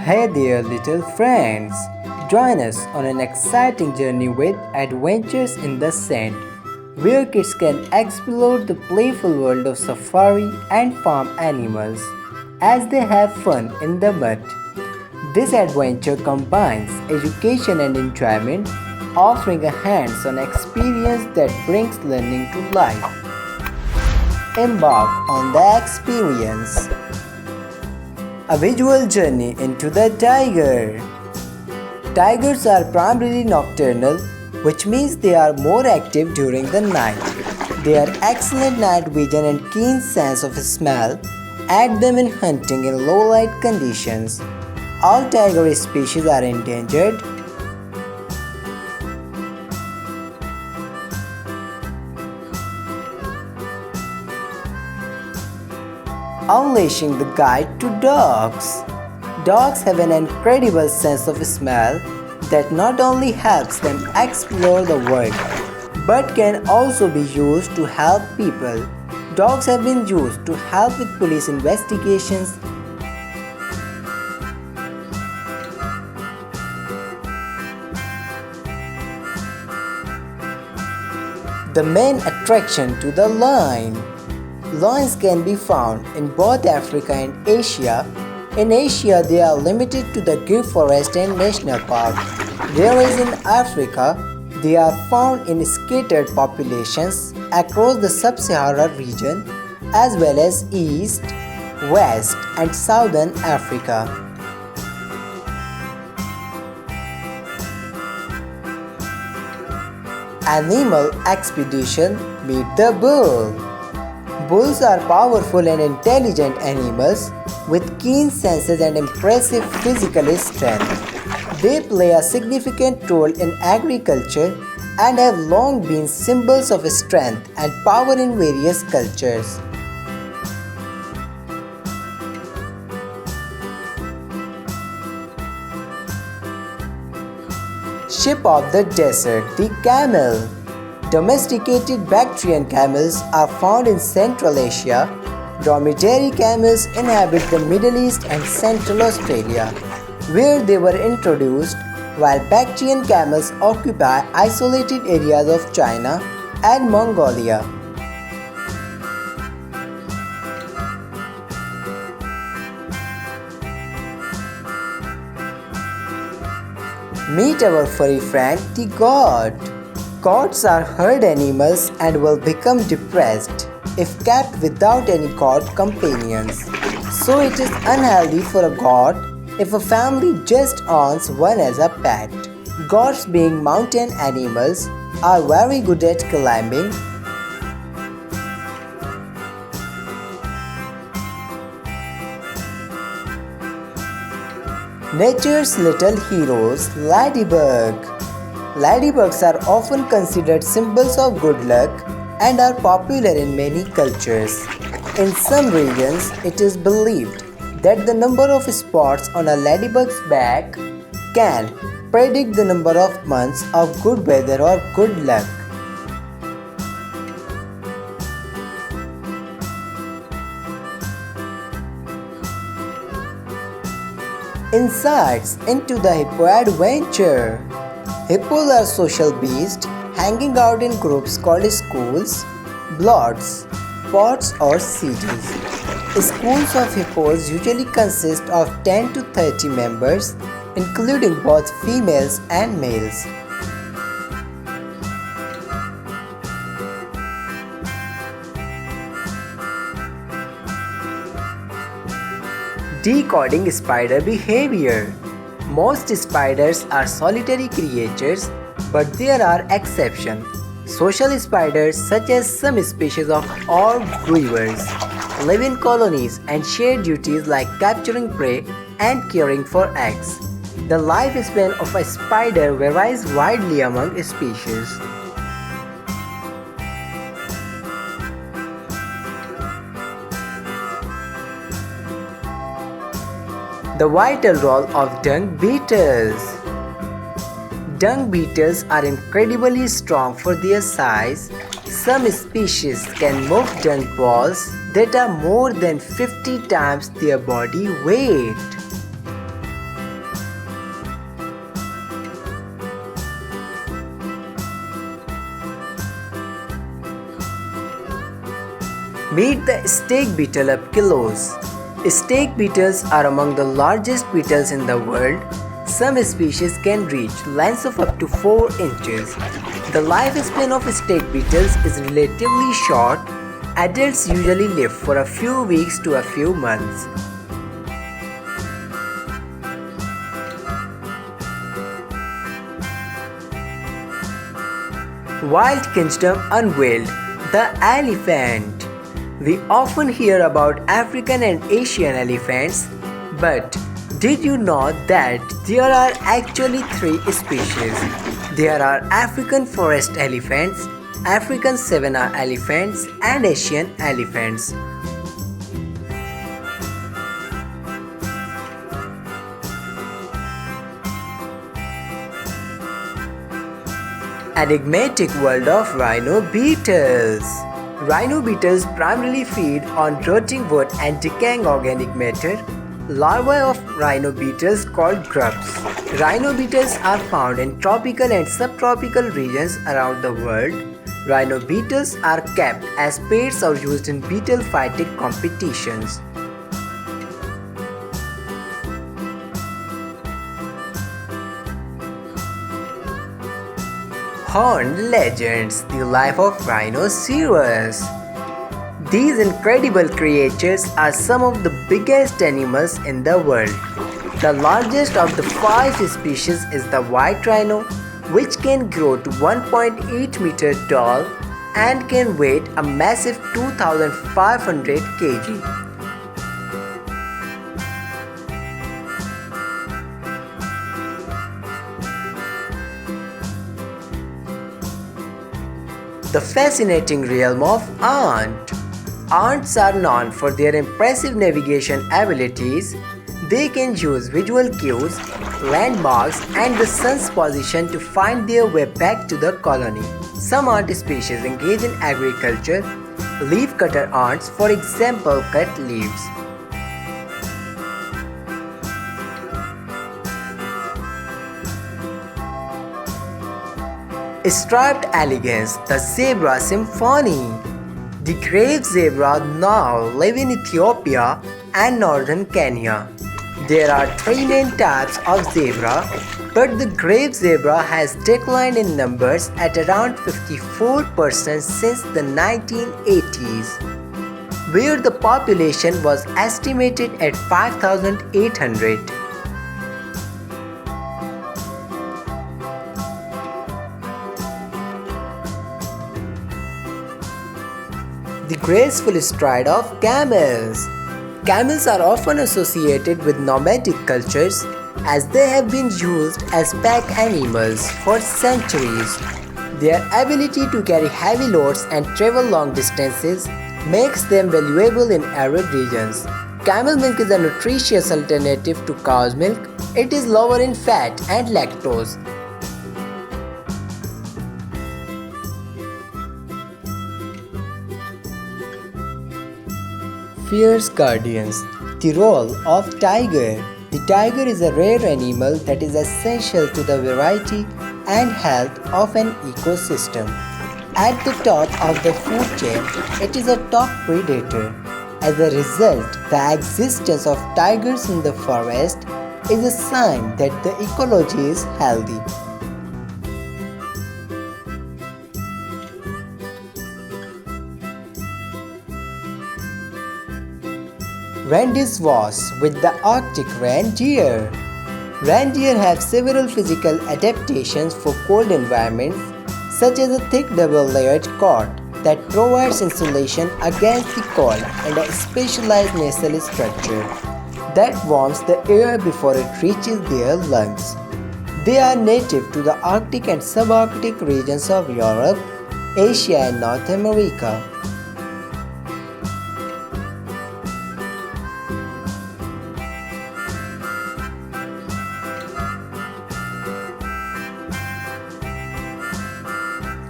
Hey there, little friends! Join us on an exciting journey with Adventures in the Sand, where kids can explore the playful world of safari and farm animals as they have fun in the mud. This adventure combines education and enjoyment, offering a hands on experience that brings learning to life. Embark on the experience. A visual journey into the tiger. Tigers are primarily nocturnal, which means they are more active during the night. Their excellent night vision and keen sense of smell aid them in hunting in low light conditions. All tiger species are endangered. Unleashing the guide to dogs. Dogs have an incredible sense of smell that not only helps them explore the world but can also be used to help people. Dogs have been used to help with police investigations. The main attraction to the lion. Lions can be found in both Africa and Asia. In Asia, they are limited to the Gir Forest and National Park, whereas in Africa, they are found in scattered populations across the sub-Saharan region as well as East, West and Southern Africa. Animal expedition. Meet the bull. Bulls are powerful and intelligent animals with keen senses and impressive physical strength. They play a significant role in agriculture and have long been symbols of strength and power in various cultures. Ship of the desert, the camel. Domesticated Bactrian camels are found in Central Asia. Dromedary camels inhabit the Middle East and Central Australia, where they were introduced, while Bactrian camels occupy isolated areas of China and Mongolia. Meet our furry friend, the goat. Goats are herd animals and will become depressed if kept without any goat companions. So it is unhealthy for a goat if a family just owns one as a pet. Goats, being mountain animals, are very good at climbing. Nature's little heroes, Ladybug. Ladybugs are often considered symbols of good luck and are popular in many cultures. In some regions, it is believed that the number of spots on a ladybug's back can predict the number of months of good weather or good luck. Insights into the hippo adventure. Hippos are social beasts hanging out in groups called schools, bloods, pods or cities. Schools of hippos usually consist of 10 to 30 members, including both females and males. Decoding spider behavior. Most spiders are solitary creatures, but there are exceptions. Social spiders, such as some species of orb weavers, live in colonies and share duties like capturing prey and caring for eggs. The lifespan of a spider varies widely among species. The vital role of dung beetles. Dung beetles are incredibly strong for their size. Some species can move dung balls that are more than 50 times their body weight. Meet the Stag Beetle up close. Stag beetles are among the largest beetles in the world. Some species can reach lengths of up to 4 inches. The lifespan of stag beetles is relatively short. Adults usually live for a few weeks to a few months. Wild Kingdom Unveiled, the elephant. We often hear about African and Asian elephants, but did you know that there are actually 3 species? There are African forest elephants, African savanna elephants, and Asian elephants. Enigmatic world of Rhino Beetles. Rhino beetles primarily feed on rotting wood and decaying organic matter. Larvae of rhino beetles called grubs. Rhino beetles are found in tropical and subtropical regions around the world. Rhino beetles are kept as pets or used in beetle fighting competitions. Horned legends, the life of Rhinoceros. These incredible creatures are some of the biggest animals in the world. The largest of the 5 species is the white rhino, which can grow to 1.8 meters tall and can weigh a massive 2,500 kg. The fascinating realm of ant. Ants are known for their impressive navigation abilities. They can use visual cues, landmarks, and the sun's position to find their way back to the colony. Some ant species engage in agriculture. Leafcutter ants, for example, cut leaves. Striped elegans, the zebra symphony. The grave zebra now live in Ethiopia and northern Kenya. There are 3 main types of zebra, but the grave zebra has declined in numbers at around 54% since the 1980s, where the population was estimated at 5,800. The graceful stride of camels. Camels are often associated with nomadic cultures as they have been used as pack animals for centuries. Their ability to carry heavy loads and travel long distances makes them valuable in arid regions. Camel milk is a nutritious alternative to cow's milk. It is lower in fat and lactose. Fierce guardians. The role of tiger. The tiger is a rare animal that is essential to the variety and health of an ecosystem. At the top of the food chain, it is a top predator. As a result, the existence of tigers in the forest is a sign that the ecology is healthy. Rendezvous with the Arctic reindeer. Reindeer have several physical adaptations for cold environments, such as a thick double-layered coat that provides insulation against the cold and a specialized nasal structure that warms the air before it reaches their lungs. They are native to the Arctic and subarctic regions of Europe, Asia, and North America.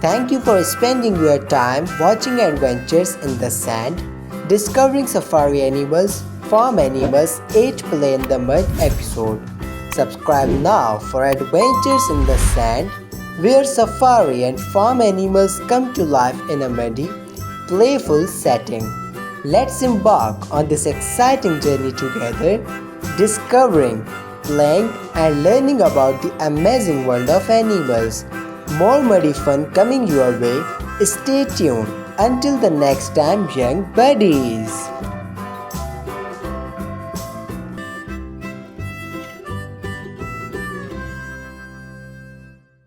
Thank you for spending your time watching adventures in the sand, discovering safari animals, farm animals, 8 Play in the Mud episode. Subscribe now for adventures in the sand, where safari and farm animals come to life in a muddy, playful setting. Let's embark on this exciting journey together, discovering, playing, and learning about the amazing world of animals. More muddy fun coming your way. Stay tuned. Until the next time, young buddies.